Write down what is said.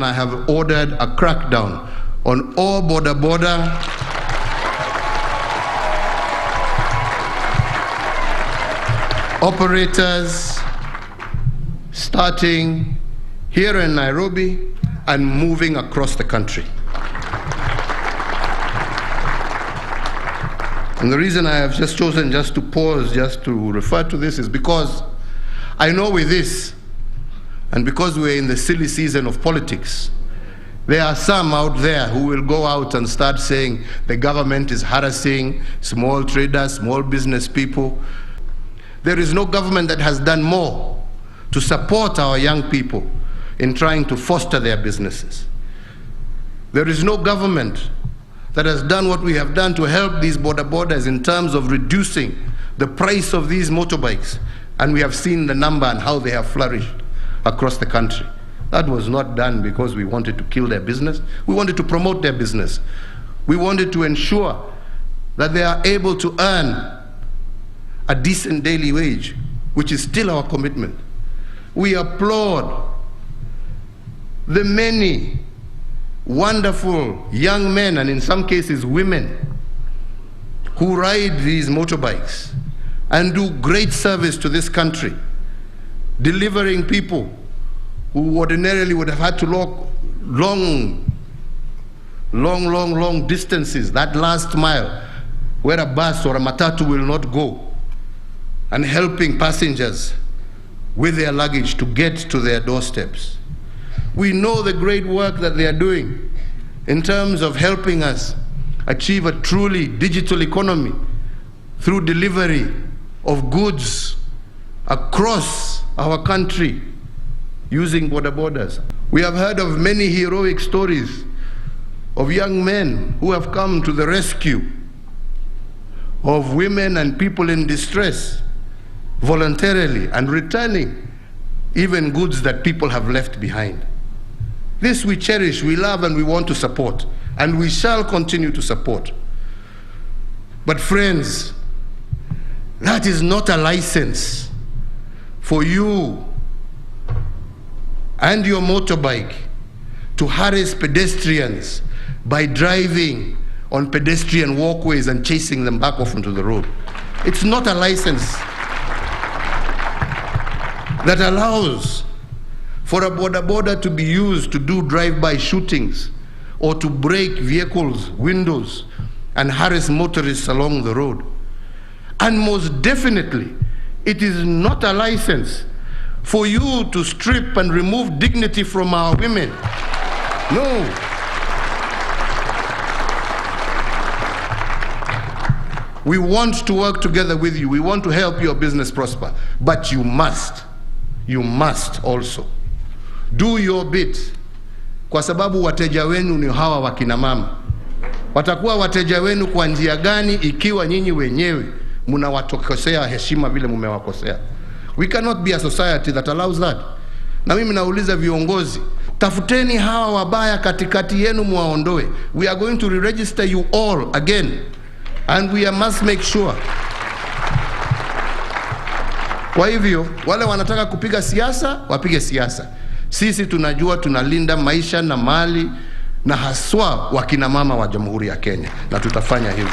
I have ordered a crackdown on all Bodaboda operators starting here in Nairobi and moving across the country. And the reason I have just chosen just to pause, just to refer to this is because I know with this, and because we're in the silly season of politics, there are some out there who will go out and start saying the government is harassing small traders, small business people. There is no government that has done more to support our young people in trying to foster their businesses. There is no government that has done what we have done to help these Bodabodas in terms of reducing the price of these motorbikes. And we have seen the number and how they have flourished across the country. That was not done because we wanted to kill their business. We wanted to promote their business. We wanted to ensure that they are able to earn a decent daily wage, which is still our commitment. We applaud the many wonderful young men, and in some cases women, who ride these motorbikes and do great service to this country, delivering people who ordinarily would have had to walk long distances, that last mile, where a bus or a matatu will not go, and helping passengers with their luggage to get to their doorsteps. We know the great work that they are doing in terms of helping us achieve a truly digital economy through delivery of goods across our country using Bodabodas. We have heard of many heroic stories of young men who have come to the rescue of women and people in distress voluntarily and returning even goods that people have left behind. This we cherish, we love, and we want to support, and we shall continue to support. But friends, that is not a license for you and your motorbike to harass pedestrians by driving on pedestrian walkways and chasing them back off onto the road. It's not a license that allows for a Bodaboda to be used to do drive-by shootings or to break vehicles' windows and harass motorists along the road. And most definitely, it is not a license for you to strip and remove dignity from our women. No. We want to work together with you. We want to help your business prosper. But you must also do your bit, kwa sababu wateja wenu ni hawa wakina mama. Watakuwa wateja wenu kwa njia gani ikiwa nyinyi wenyewe mnawatokosea heshima vile mumewakosea? We cannot be a society that allows that. Na mimi nauliza viongozi, tafuteni hawa wabaya katikati yenu muwaondoe. We are going to re-register you all again, and we must make sure. Kwa hivyo, wale wanataka kupiga siasa, wapige siasa. Sisi tunajua tunalinda maisha na mali na haswa wakina mama wa Jamhuri ya Kenya, na tutafanya hivyo.